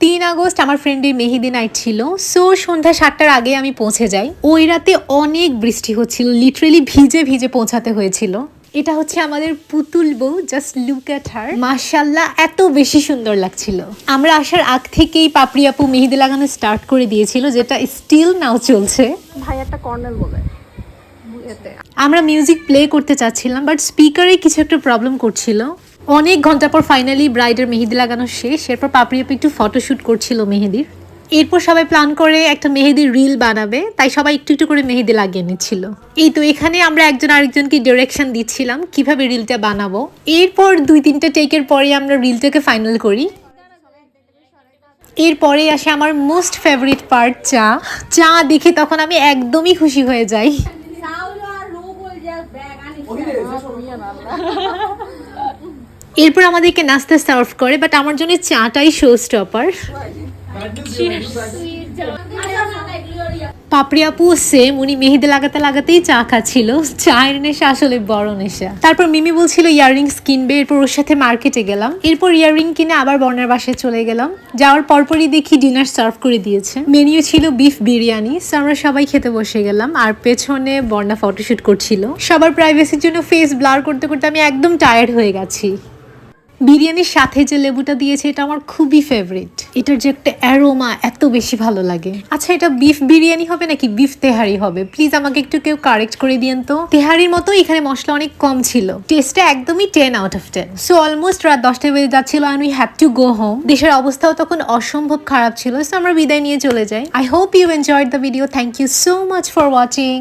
3 August আমার ফ্রেন্ডের মেহেদি night ছিল। সো সন্ধ্যা 7টার আগে আমি পৌঁছে যাই। ওই রাতে অনেক বৃষ্টি হচ্ছিল, লিটারেলি ভিজে ভিজে পৌঁছাতে হয়েছিল। এটা হচ্ছে আমাদের পুতুল বউ, জাস্ট লুক অ্যাট হার। মাশাআল্লাহ, এত বেশি সুন্দর লাগছিল। আমরা আসার আগ থেকেই পাপড়ি আপু মেহেদি লাগানো স্টার্ট করে দিয়েছিল, যেটা স্টিল নাও চলছে। ভাই একটা কর্নেল বলে আমরা মিউজিক প্লে করতে চাচ্ছিলাম, বাট স্পিকারে কিছু একটা প্রবলেম করছিল। অনেক ঘন্টা পর ফাইনালি ব্রাইডের মেহেদি লাগানো শেষ। এরপর পাপড়ি আপু একটু ফটোশ্যুট করছিল মেহেদির। এরপর সবাই প্ল্যান করে একটা মেহেদির রিল বানাবে, তাই সবাই একটু একটু করে মেহেদি লাগিয়ে নিচ্ছিল। এই তো এখানে আমরা একজন আরেকজনকে ডিরেকশন দিচ্ছিলাম কিভাবে রিলটা বানাবো। এরপর 2-3টা টেকের পরে আমরা রিলটাকে ফাইনাল করি। এরপরে আসে আমার মোস্ট ফেভারিট পার্ট, চা। চা দেখে তখন আমি একদমই খুশি হয়ে যাই। এরপর আমাদেরকে নাস্তা সার্ভ করে, বাট আমার জন্য চাটাই শো স্টপার। পাপড়ি আপু সেম, উনি মেহেদি লাগাতে লাগাতেই চা খাচ্ছিল। চায়ের নেশা আসলে বড় নেশা। তারপর মিমি বলছিল ইয়াররিংস কিনবে, এরপর ওর সাথে মার্কেটে গেলাম। এরপর ইয়াররিং কিনে আবার বর্ণার বাসায় চলে গেলাম। যাওয়ার পরপরই দেখি ডিনার সার্ভ করে দিয়েছে। মেনিউ ছিল বিফ বিরিয়ানি। সো আমরা সবাই খেতে বসে গেলাম, আর পেছনে বর্ণা ফটোশুট করছিল। সবার প্রাইভেসির জন্য ফেস ব্লার করতে করতে আমি একদম টায়ার্ড হয়ে গেছি। বিরিয়ানির সাথে যে লেবুটা দিয়েছে এটা আমার খুবই ফেভারিট। এটার যে একটা অ্যারোমা এত বেশি ভালো লাগে। আচ্ছা, এটা বিফ বিরিয়ানি হবে নাকি বিফ তেহারি হবে? প্লিজ আমাকে একটু কেউ কারেক্ট করে দিয়েন তো। তেহারির মতো এখানে মশলা অনেক কম ছিল। টেস্টটা একদমই 10 out of 10। সো অলমোস্ট রাত 10টা বেজে যাচ্ছিল and we have to go home। দেশের অবস্থাও তখন অসম্ভব খারাপ ছিল। সো আমরা বিদায় নিয়ে চলে যাই। I hope you enjoyed the video. Thank you so much for watching.